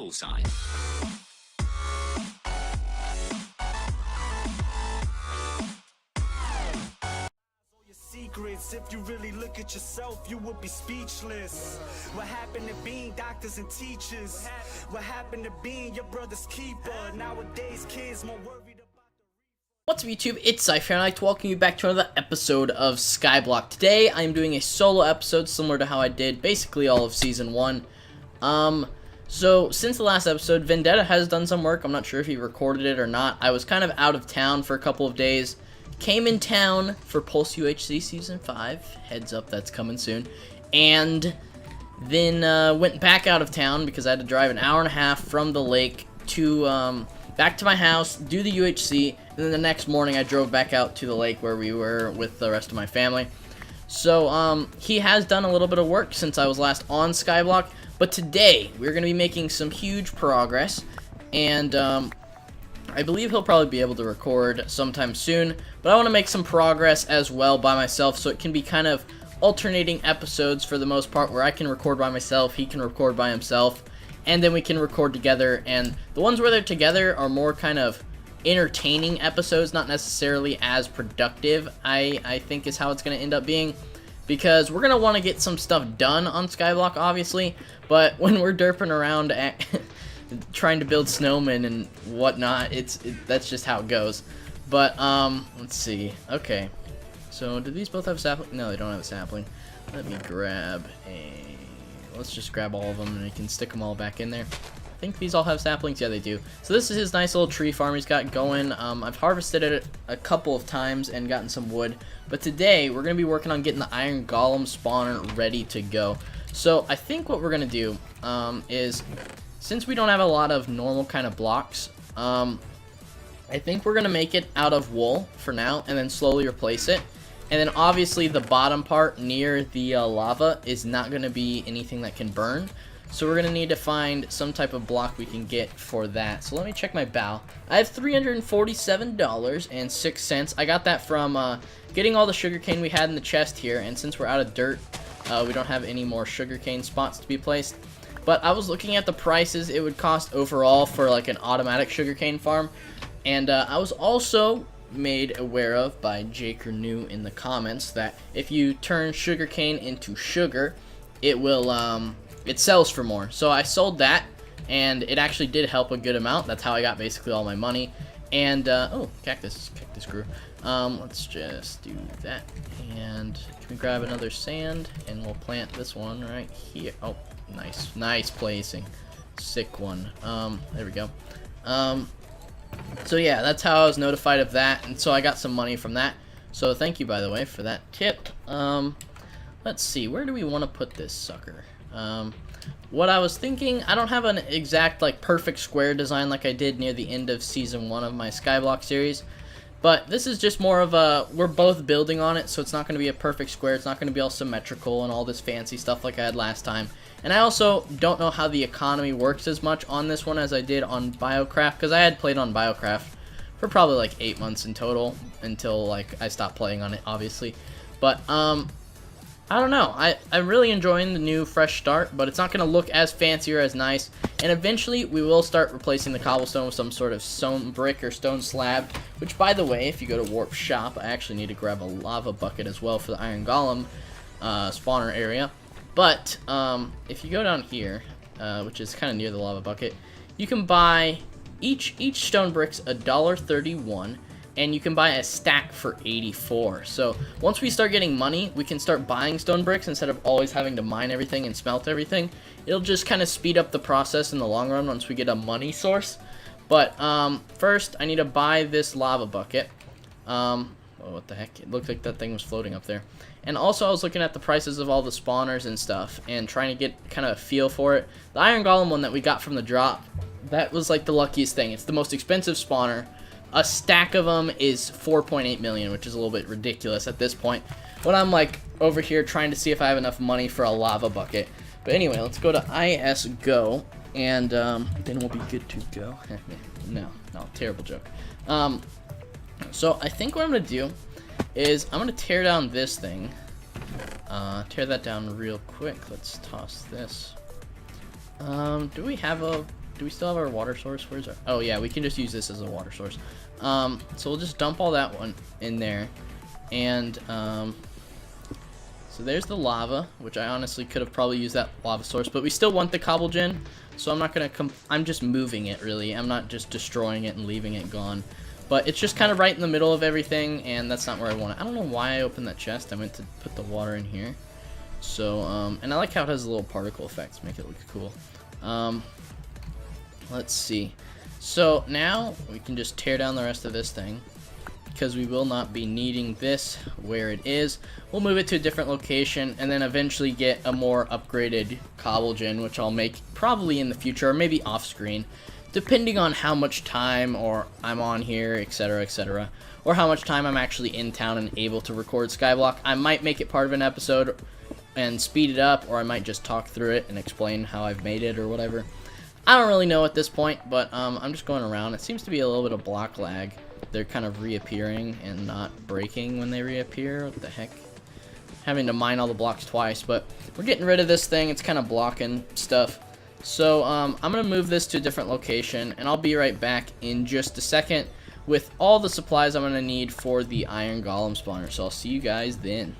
bullseye. Secrets, if you really look at yourself, you would be speechless. What happened to being doctors and teachers? What happened to being your brother's keeper? Nowadays, kids more worried about. What's up YouTube, it's Zyph here, and I'd like to welcome you back to another episode of Skyblock. Today, I am doing a solo episode similar to how I did basically all of Season 1. So, since the last episode, Vendetta has done some work. I'm not sure if he recorded it or not. I was kind of out of town for a couple of days. Came in town for Pulse UHC Season 5. Heads up, that's coming soon. And then went back out of town because I had to drive an hour and a half from the lake to back to my house, do the UHC, and then the next morning I drove back out to the lake where we were with the rest of my family. So he has done a little bit of work since I was last on Skyblock, but today we're going to be making some huge progress, and I believe he'll probably be able to record sometime soon, but I want to make some progress as well by myself, so it can be kind of alternating episodes for the most part, where I can record by myself, he can record by himself, and then we can record together. And the ones where they're together are more kind of entertaining episodes, not necessarily as productive, I think is how it's going to end up being, because we're going to want to get some stuff done on Skyblock, obviously, but when we're derping around at trying to build snowmen and whatnot, that's just how it goes. But let's see. Okay, so do these both have sapling? No, they don't have a sapling. Let me grab a, let's just grab all of them and we can stick them all back in there. I think these all have saplings. Yeah, they do. So this is his nice little tree farm he's got going. I've harvested it a couple of times and gotten some wood, but today we're gonna be working on getting the iron golem spawner ready to go. So I think what we're gonna do is, since we don't have a lot of normal kind of blocks, I think we're going to make it out of wool for now and then slowly replace it. And then obviously the bottom part near the lava is not going to be anything that can burn. So we're going to need to find some type of block we can get for that. So let me check my bow. I have $347.06. I got that from getting all the sugarcane we had in the chest here. And since we're out of dirt, we don't have any more sugarcane spots to be placed. But I was looking at the prices it would cost overall for like an automatic sugarcane farm, and I was also made aware of by Jake or New in the comments that if you turn sugarcane into sugar, it will it sells for more. So I sold that, and it actually did help a good amount. That's how I got basically all my money. And oh, cactus grew. Let's just do that, and can we grab another sand and we'll plant this one right here. Oh, nice placing, sick one. There we go. So yeah, that's how I was notified of that, and so I got some money from that. So thank you, by the way, for that tip. Let's see, where do we want to put this sucker? What I was thinking, I don't have an exact like perfect square design like I did near the end of Season 1 of my Skyblock series, but this is just more of a, we're both building on it, so it's not going to be a perfect square, it's not going to be all symmetrical and all this fancy stuff like I had last time. And I also don't know how the economy works as much on this one as I did on Biocraft, because I had played on Biocraft for probably like 8 months in total, until like I stopped playing on it, obviously. But I don't know, I'm really enjoying the new fresh start, but it's not going to look as fancy or as nice. And eventually we will start replacing the cobblestone with some sort of stone brick or stone slab, which, by the way, if you go to Warp Shop, I actually need to grab a lava bucket as well for the iron golem spawner area. But if you go down here, which is kind of near the lava bucket, you can buy each stone brick's $1.31, and you can buy a stack for 84. So once we start getting money, we can start buying stone bricks instead of always having to mine everything and smelt everything. It'll just kind of speed up the process in the long run once we get a money source. But first, I need to buy this lava bucket. Oh, what the heck? It looked like that thing was floating up there. And also, I was looking at the prices of all the spawners and stuff and trying to get kind of a feel for it. The iron golem one that we got from the drop, that was like the luckiest thing. It's the most expensive spawner. A stack of them is 4.8 million, which is a little bit ridiculous at this point. But I'm like over here trying to see if I have enough money for a lava bucket. But anyway, let's go to ISGO, and then we'll be good to go. No, terrible joke. So I think what I'm going to do is I'm going to tear down this thing. Tear that down real quick. Let's toss this. Do we have a do we still have our water source? Where's our... Oh, yeah, we can just use this as a water source. So we'll just dump all that one in there. And, so there's the lava, which I honestly could have probably used that lava source. But we still want the cobble gen, so I'm not going to... I'm just moving it, really. I'm not just destroying it and leaving it gone. But it's just kind of right in the middle of everything, and that's not where I want it. I don't know why I opened that chest. I meant to put the water in here. So, and I like how it has a little particle effects, make it look cool. Let's see. So now we can just tear down the rest of this thing, because we will not be needing this where it is. We'll move it to a different location, and then eventually get a more upgraded cobble gen, which I'll make probably in the future, or maybe off screen, depending on how much time or I'm on here, etc., etc., or how much time I'm actually in town and able to record Skyblock. I might make it part of an episode and speed it up, or I might just talk through it and explain how I've made it or whatever. I don't really know at this point, but I'm just going around. It seems to be a little bit of block lag. They're kind of reappearing and not breaking when they reappear. What the heck? Having to mine all the blocks twice, but we're getting rid of this thing. It's kind of blocking stuff. So I'm going to move this to a different location, and I'll be right back in just a second with all the supplies I'm going to need for the iron golem spawner. So I'll see you guys then.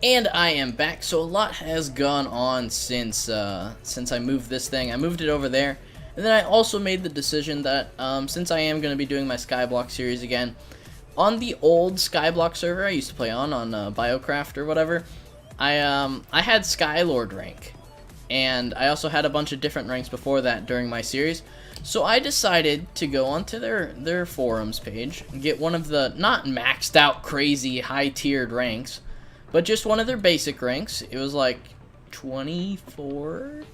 And I am back. So a lot has gone on since I moved this thing. I moved it over there, and then I also made the decision that since I am going to be doing my Skyblock series again, on the old Skyblock server I used to play on Biocraft or whatever, I had Skylord rank. And I also had a bunch of different ranks before that during my series. So I decided to go onto their forums page and get one of the not maxed out crazy high tiered ranks, but just one of their basic ranks. It was like $24,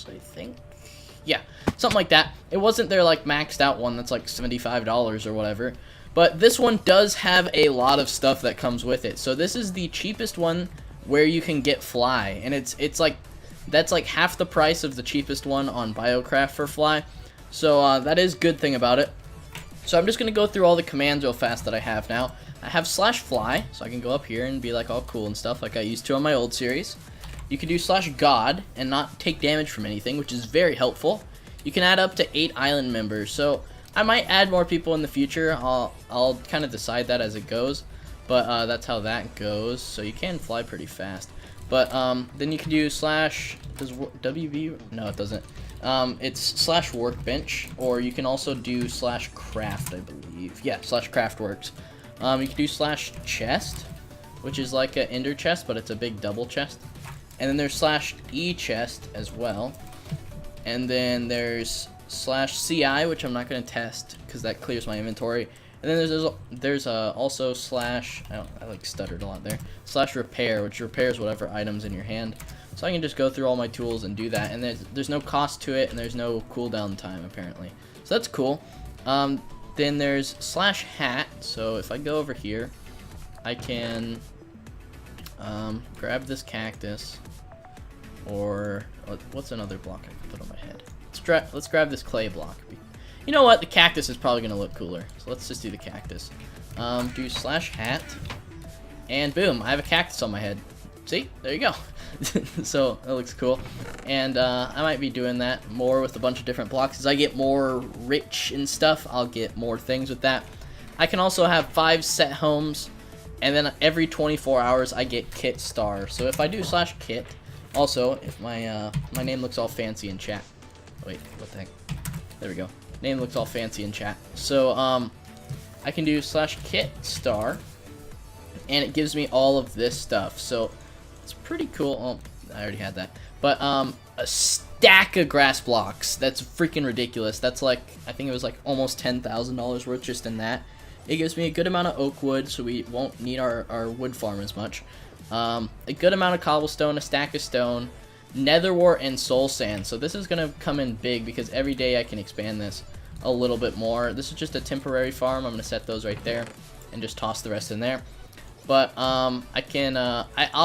I think. Yeah, something like that. It wasn't their like maxed out one that's like $75 or whatever. But this one does have a lot of stuff that comes with it. So this is the cheapest one where you can get fly, and it's like that's like half the price of the cheapest one on Biocraft for fly. So that is a good thing about it. So I'm just going to go through all the commands real fast that I have now. I have /fly, so I can go up here and be like all cool and stuff like I used to on my old series. You can do /god and not take damage from anything, which is very helpful. You can add up to 8 island members. So I might add more people in the future. I'll kind of decide that as it goes. But that's how that goes. So you can fly pretty fast. But then you can do does WB? No, it doesn't. It's /workbench, or you can also do /craft, I believe. Yeah, /craft works. You can do /chest, which is like an ender chest, but it's a big double chest. And then there's /e-chest as well. And then there's /ci, which I'm not going to test because that clears my inventory. And then there's also I like stuttered a lot there, /repair, which repairs whatever items in your hand. So I can just go through all my tools and do that, and there's no cost to it, and there's no cooldown time apparently. So that's cool. Then there's /hat. So if I go over here, I can grab this cactus, or what's another block I can put on my head? Let's grab this clay block. You know what? The cactus is probably going to look cooler. So let's just do the cactus. Do /hat. And boom, I have a cactus on my head. See? There you go. So that looks cool. And I might be doing that more with a bunch of different blocks. As I get more rich and stuff, I'll get more things with that. I can also have 5 set homes. And then every 24 hours, I get kit star. So if I do /kit, also, if my name looks all fancy in chat. Wait, what the heck? There we go. Name looks all fancy in chat. So I can do /kit star, and it gives me all of this stuff. So it's pretty cool. Oh, I already had that. But a stack of grass blocks. That's freaking ridiculous. That's like, I think it was like almost $10,000 worth just in that. It gives me a good amount of oak wood, so we won't need our wood farm as much. A good amount of cobblestone, a stack of stone, nether wart, and soul sand. So this is going to come in big because every day I can expand this a little bit more. This is just a temporary farm. I'm going to set those right there and just toss the rest in there. But I'll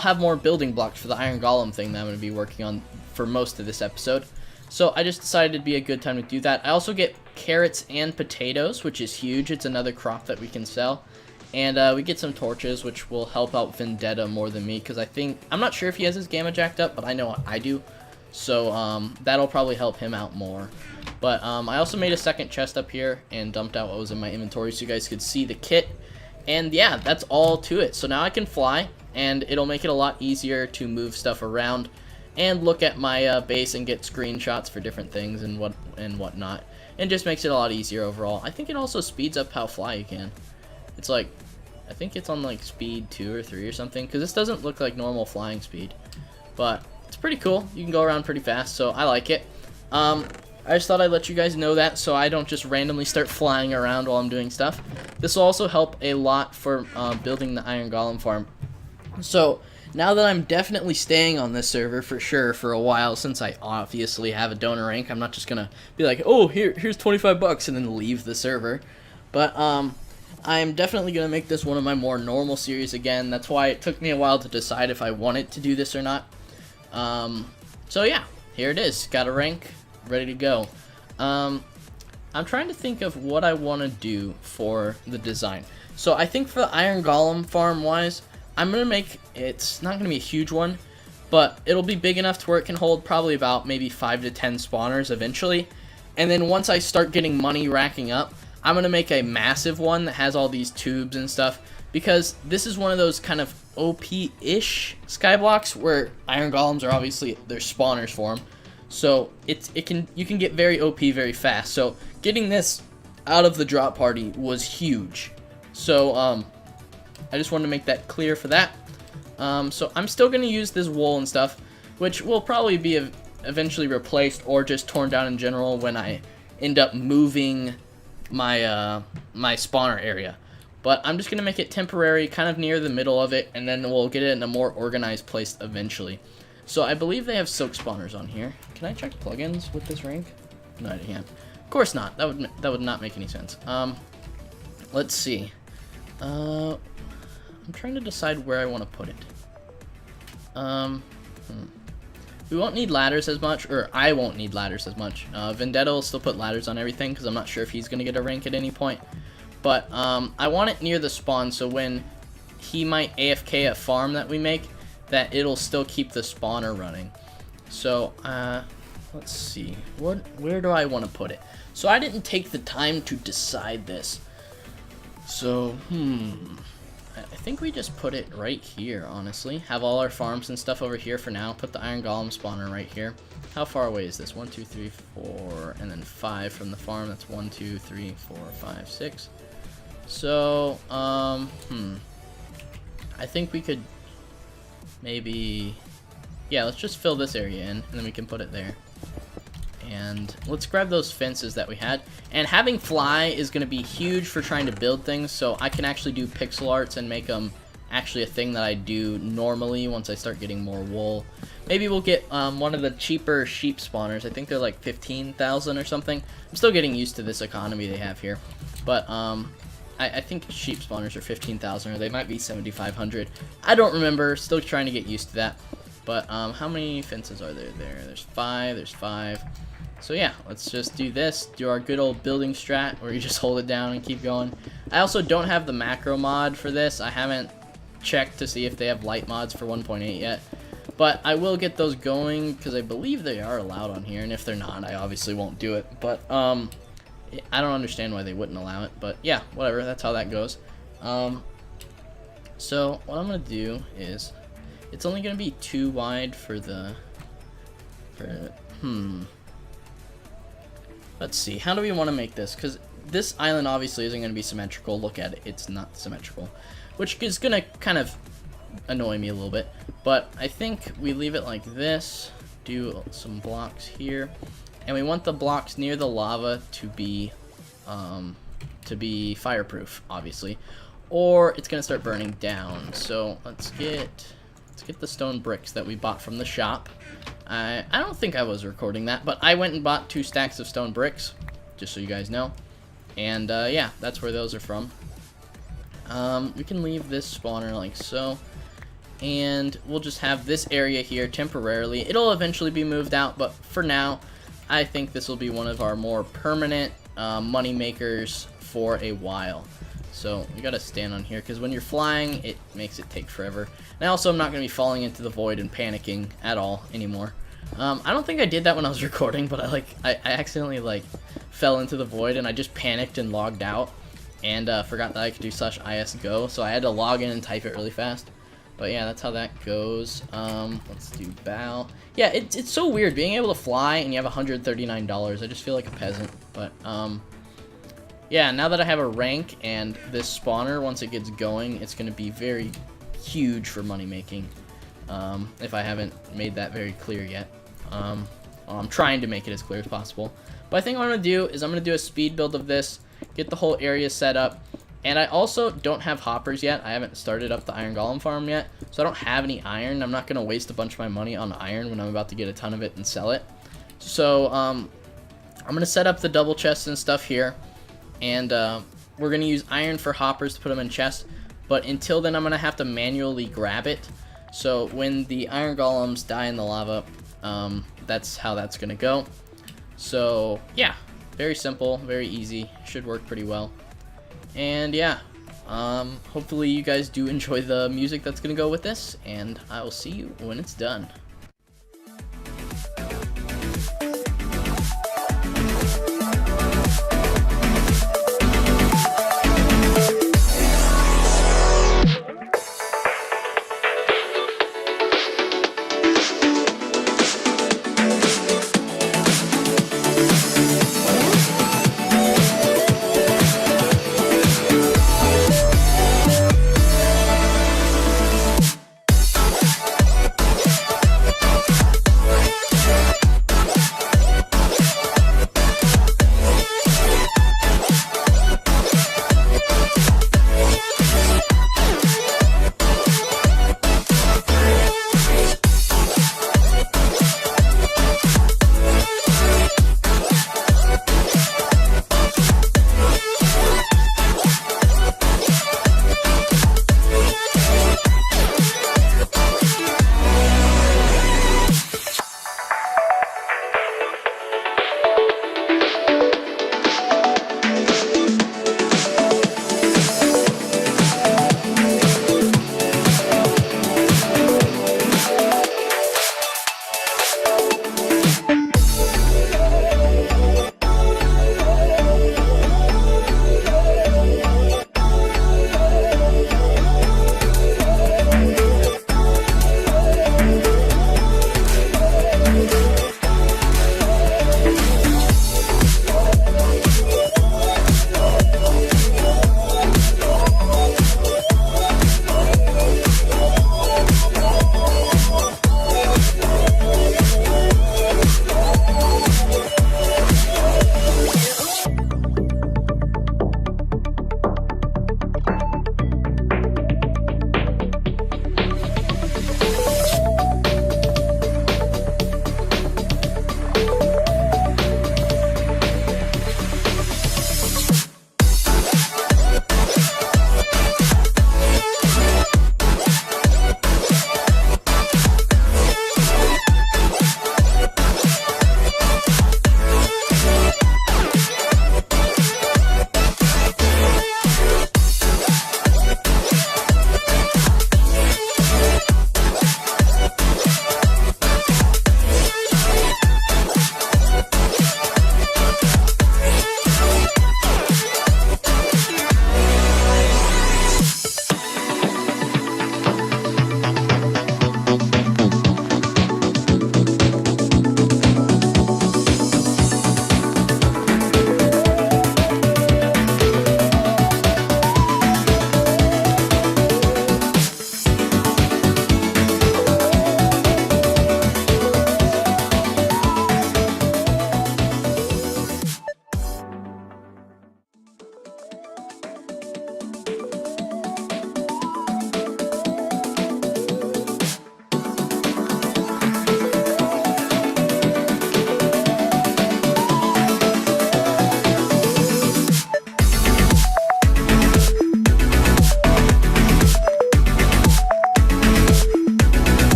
have more building blocks for the iron golem thing that I'm going to be working on for most of this episode. So I just decided it'd be a good time to do that. I also get carrots and potatoes, which is huge. It's another crop that we can sell. And we get some torches, which will help out Vendetta more than me, because I'm not sure if he has his gamma jacked up, but I know I do. So that'll probably help him out more. But I also made a second chest up here and dumped out what was in my inventory so you guys could see the kit. And yeah, that's all to it. So now I can fly, and it'll make it a lot easier to move stuff around and look at my base and get screenshots for different things and whatnot. And just makes it a lot easier overall. I think it also speeds up how fly you can. It's like, I think it's on like speed 2 or 3 or something, because this doesn't look like normal flying speed. But it's pretty cool. You can go around pretty fast, so I like it. I just thought I'd let you guys know that so I don't just randomly start flying around while I'm doing stuff. This will also help a lot for building the Iron Golem farm. So now that I'm definitely staying on this server for sure for a while, since I obviously have a donor rank, I'm not just gonna be like, oh, here's 25 bucks and then leave the server. But I'm definitely gonna make this one of my more normal series again. That's why it took me a while to decide if I wanted to do this or not. So yeah, here it is. Got a rank, ready to go. I'm trying to think of what I want to do for the design. So I think for the Iron Golem farm wise, I'm going to make, it's not going to be a huge one, but it'll be big enough to where it can hold probably about maybe 5 to 10 spawners eventually. And then once I start getting money racking up, I'm going to make a massive one that has all these tubes and stuff, because this is one of those kind of OP-ish skyblocks where Iron Golems are obviously, there's spawners for them. So you can get very OP very fast. So getting this out of the drop party was huge. So I just wanted to make that clear for that. So I'm still going to use this wool and stuff, which will probably be eventually replaced or just torn down in general when I end up moving my my spawner area. But I'm just going to make it temporary, kind of near the middle of it, and then we'll get it in a more organized place eventually. So I believe they have silk spawners on here. Can I check plugins with this rank? No, I can't. Of course not. That would not make any sense. Let's see. I'm trying to decide where I want to put it. We won't need ladders as much, or I won't need ladders as much. Vendetta will still put ladders on everything because I'm not sure if he's going to get a rank at any point. But I want it near the spawn, so when he might AFK a farm that we make, that it'll still keep the spawner running. So let's see, where do I want to put it? So I didn't take the time to decide this. So I think we just put it right here, honestly. Have all our farms and stuff over here for now. Put the Iron Golem spawner right here. How far away is this? 1, 2, 3, 4, and then 5 from the farm. That's 1, 2, 3, 4, 5, 6. So I think we could maybe, yeah, let's just fill this area in, and then we can put it there. And let's grab those fences that we had. And having fly is going to be huge for trying to build things, so I can actually do pixel arts and make them actually a thing that I do normally once I start getting more wool. Maybe we'll get one of the cheaper sheep spawners. I think they're like 15,000 or something. I'm still getting used to this economy they have here. But I think sheep spawners are 15,000, or they might be 7,500. I don't remember. Still trying to get used to that. But how many fences are there? There's 5. There's 5. So yeah, let's just do this. Do our good old building strat, where you just hold it down and keep going. I also don't have the macro mod for this. I haven't checked to see if they have light mods for 1.8 yet. But I will get those going, because I believe they are allowed on here. And if they're not, I obviously won't do it. But I don't understand why they wouldn't allow it, but yeah, whatever, that's how that goes. So what I'm gonna do is, it's only gonna be 2 wide for the, let's see, how do we want to make this? Because this island obviously isn't gonna be symmetrical. Look at it, it's not symmetrical, which is gonna kind of annoy me a little bit. But I think we leave it like this, do some blocks here. And we want the blocks near the lava to be fireproof, obviously, or it's gonna start burning down. So let's get the stone bricks that we bought from the shop. I don't think I was recording that, but I went and bought 2 stacks of stone bricks, just so you guys know. And yeah, that's where those are from. We can leave this spawner like so, and we'll just have this area here temporarily. It'll eventually be moved out, but for now, I think this will be one of our more permanent money makers for a while. So you gotta stand on here, because when you're flying, it makes it take forever. And also, I'm not gonna be falling into the void and panicking at all anymore. I don't think I did that when I was recording, but I accidentally like fell into the void and I just panicked and logged out and forgot that I could do /isgo, so I had to log in and type it really fast. But yeah, that's how that goes. Let's do bow. Yeah, it's so weird being able to fly and you have $139. I just feel like a peasant. But yeah, now that I have a rank and this spawner, once it gets going, it's going to be very huge for money making. If I haven't made that very clear yet. Well, I'm trying to make it as clear as possible. But I think what I'm going to do is I'm going to do a speed build of this, get the whole area set up. And I also don't have hoppers yet. I haven't started up the iron golem farm yet, so I don't have any iron. I'm not going to waste a bunch of my money on iron when I'm about to get a ton of it and sell it. So I'm going to set up the double chests and stuff here, and we're going to use iron for hoppers to put them in chests. But until then, I'm going to have to manually grab it. So when the iron golems die in the lava, that's how that's going to go. So yeah, very simple, very easy, should work pretty well. And yeah, hopefully you guys do enjoy the music that's gonna go with this, and I will see you when it's done.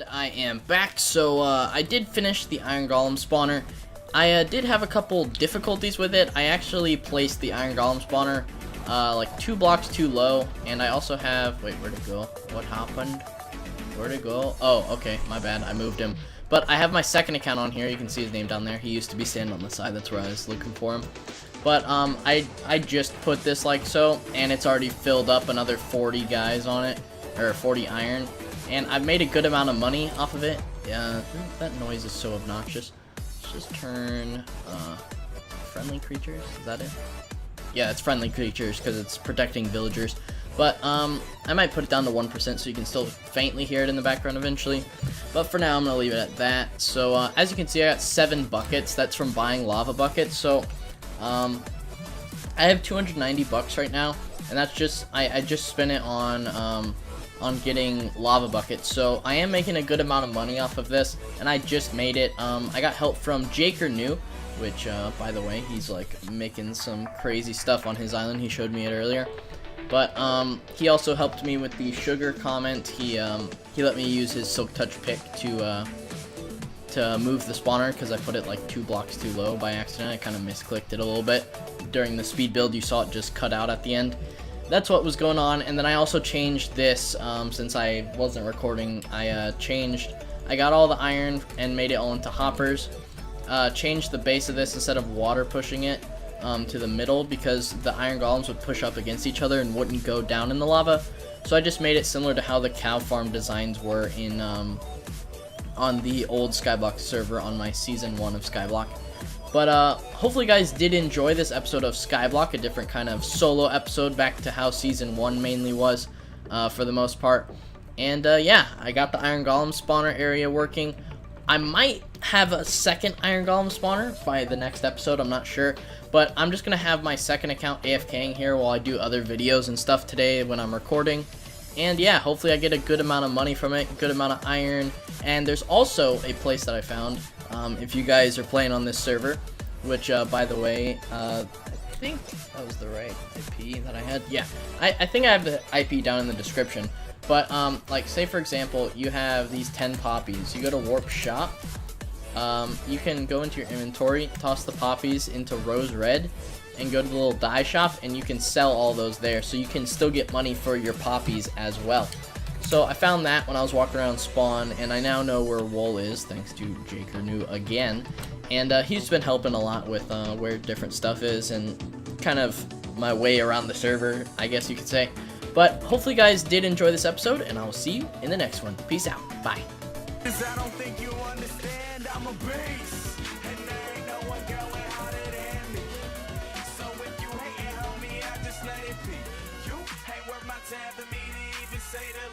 I am back. So I did finish the Iron Golem spawner. I did have a couple difficulties with it. I actually placed the Iron Golem spawner like 2 blocks too low, and I also have, wait, where'd it go? What happened? Where'd it go? Oh, okay, my bad, I moved him. But I have my second account on here. You can see his name down there. He used to be standing on the side, that's where I was looking for him. But I just put this like so, and it's already filled up another 40 guys on it, or 40 iron, and I've made a good amount of money off of it. Yeah, that noise is so obnoxious. Let's just turn friendly creatures, is that it? Yeah, it's friendly creatures because it's protecting villagers. But I might put it down to 1% so you can still faintly hear it in the background eventually. But for now, I'm going to leave it at that. So as you can see, I got 7 buckets. That's from buying lava buckets. So I have 290 bucks right now, and that's just I just spent it on getting lava buckets. So I am making a good amount of money off of this, and I just made it. I got help from Jake or New, which by the way, he's like making some crazy stuff on his island. He showed me it earlier. But he also helped me with the sugar comment. He let me use his silk touch pick to move the spawner because I put it like 2 blocks too low by accident. I kind of misclicked it a little bit during the speed build. You saw it just cut out at the end. That's what was going on. And then I also changed this since I wasn't recording. I got all the iron and made it all into hoppers. Changed the base of this instead of water pushing it to the middle because the iron golems would push up against each other and wouldn't go down in the lava. So I just made it similar to how the cow farm designs were in on the old Skyblock server on my season 1 of Skyblock. But hopefully you guys did enjoy this episode of Skyblock, a different kind of solo episode back to how season 1 mainly was for the most part. And yeah, I got the iron golem spawner area working. I might have a second iron golem spawner by the next episode, I'm not sure. But I'm just going to have my second account AFKing here while I do other videos and stuff today when I'm recording. And yeah, hopefully I get a good amount of money from it, good amount of iron. And there's also a place that I found, if you guys are playing on this server, which by the way, I think that was the right IP that I had. Yeah, I think I have the IP down in the description. But like say for example, you have these 10 poppies. You go to Warp Shop. You can go into your inventory, toss the poppies into Rose Red, and go to the little dye shop, and you can sell all those there. So you can still get money for your poppies as well. So I found that when I was walking around spawn, and I now know where Wool is, thanks to Jake or New again. And he's been helping a lot with where different stuff is, and kind of my way around the server, I guess you could say. But hopefully you guys did enjoy this episode, and I will see you in the next one. Peace out. Bye. I don't think you understand, I'm a beast, and there ain't no one going harder than me. So if you hating, homie, I just let it be. You ain't worth my time for me to even say that.